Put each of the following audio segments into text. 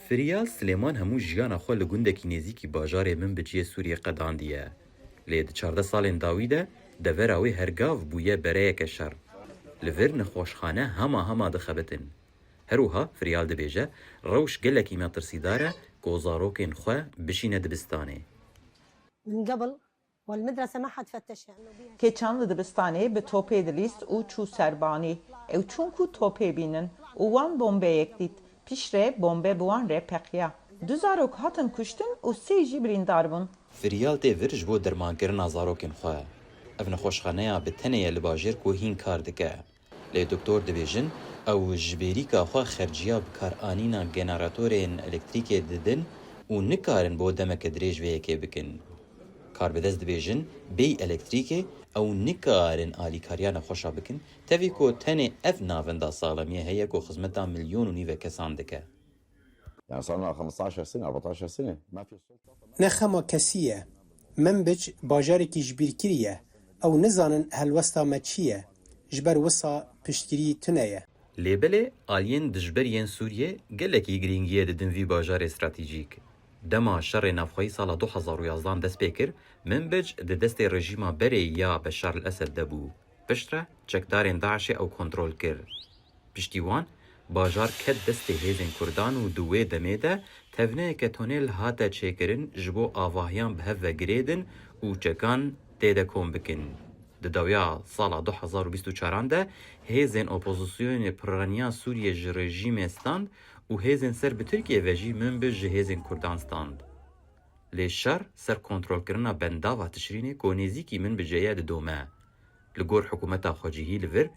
فریال سلیمان همو جیانا خو لگوندکی نزیکی باجار من بجیه سوریه قداندیه. لید 14 سالین داویده دوراوی هرگاو بویه برای کشر. لور نخوشخانه هما دخبتن. هروها فریال دبیجه روش گلکی مترسیداره گوزاروکین خواه بشینه دبستانه. من قبل والمدرسة ما حد فتشها انه بيها که چند دبستانه به توپی دلیست او چو سربانی او چون کو توپی بینن او وان بومبه یک دید پیش ره بومبه بوان ره پقیا 2000 هاتن کشتن و 3 جی بریندار بون. فریال تی ورج بو درمانکرنا زاروکین خواه. اف نخوشخانه به تنه لباجر کو هین کار دکه. لی دکتور دبیجن او جبیریکا خواه خرجیا بکار آنینا گنراتورین الکتریک ددن و نکارن با دمک دریج ویکی بکن. کار بدست دبیجن بی الکتریک او نکارن آلی کاریان خوشا بکن تاوی کو تنه اف ناوندا سالمیه هیا کو خزمتا مليون و نیوه کسان دکه. يعني صار لنا 15 سنه 14 سنه ما في نخما كسية منبج باجارك جبير كريه أو نزانن هالوسطا ما تشيه جبر وسا پشتگیری تنیه. لیبله آلین دجبرین سوریه گلکی گرینگیه ددن وی باجار استراتیجیک. دما شر نافخوی سال 2011 دست پیکر منبج د دست رژیما بری یا بشار الاسد دبو. پشتره چکدارین داعش او کنترل کر. پشتیوان باجار کد دست هیزن کردان و دوی دمیده تفنه که تونل هاته چیکرن جبو آواهیان به و گریدن و چکان تیده کن بکن. داویا سال 2024 ده هیزن اپوزیسیون پرانیا سوریه ج رژیم استاند و هیزن سر به ترکیه و جی منبج هیزن کردان ستاند. لیشار سر کنترل کرنا بنداوا تشرینه که نزیکی من بجایه دومه. لگور حکومتا خواجیهی لور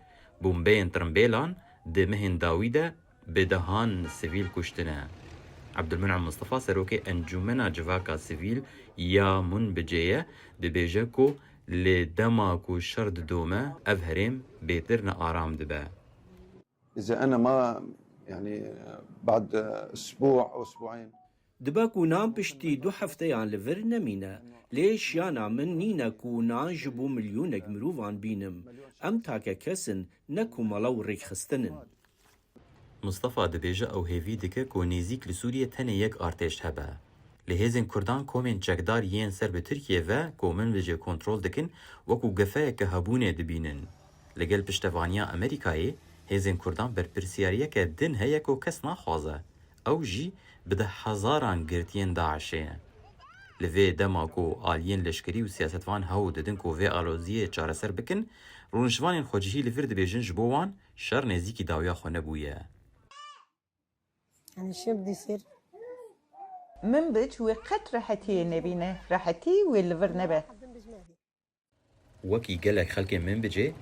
بومبین ترمبیلان ده مهن داویده بدهان سیویل کشتنه. عبدالمنعم مصطفى سروكي انجمنا جواكا سيفيل يا من بجيه دبيجه كو لدما كو شرد دوما افهريم بيترنا آرام دبا. إذا أنا ما يعني بعد أسبوع أو أسبوعين دباكو نام بشتي 2 هفتيان لفر نمينا ليش يانا من نينا كو ناجبو مليونك مروفان بينم ام تاكا كسن نكو ملو ريك خستنن. مصطفى دبيجه او هيفي دكه كو نيزيك لسوريا تنه يك ارتش هبا. لهزن كردان كومن چكدار ين سر به تركيا و كومن وجه كنترول دكن وكو گفايا که هبونه دبينن. لگل پشتوانيا امريكاي هزن كردان بر پرسياريه که دن هيا كو کس ناخوازه. او جي بده هزاران گرتين داعشه. لوی دما کو آلین لشکری و سیاستوان هاو ددن کو وی آلوزیه چاره سر بکن رونشوانین خوجهی لفر دبیجن جبوان شر نزیکی داویا خونه بویه. يعني شو بده يصير؟ منبج وقت راحتي نبينه راحتي والليفر نبه. وکی گلک خلک من بجه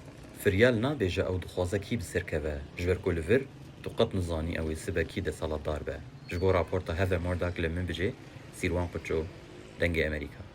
فریال نا بیجه او دخوازه کی بسرکوه جبر کو لفر دقت نزانی او سبا کی ده سالات دار به. جبو راپورتا هفه مرداک لمن بجه سیروان قچو دنگ امریکا.